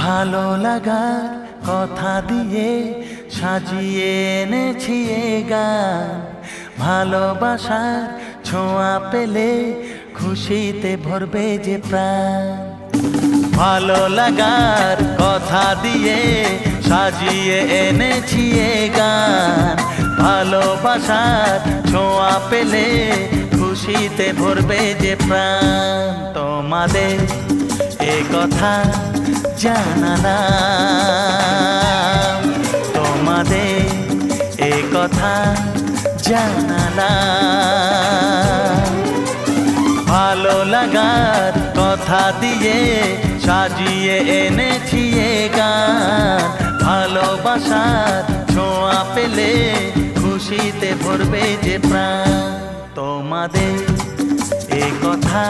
ভালো লাগার কথা দিয়ে সাজিয়ে এনেছি এ গান। ভালোবাসার ছোঁয়া পেলে খুশিতে ভরবে যে প্রাণ। ভালো লাগার কথা দিয়ে সাজিয়ে এনেছি এ গান। ভালোবাসার ছোঁয়া পেলে খুশিতে ভরবে যে প্রাণ। তোমাদের এ কথা জানালাম, তোমাদের এ কথা জানালাম। ভালো লাগার কথা দিয়ে সাজিয়ে এনেছি এ গান। ভালোবাসার ছোঁয়া পেলে খুশিতে ভরবে যে প্রাণ। তোমাদের এ কথা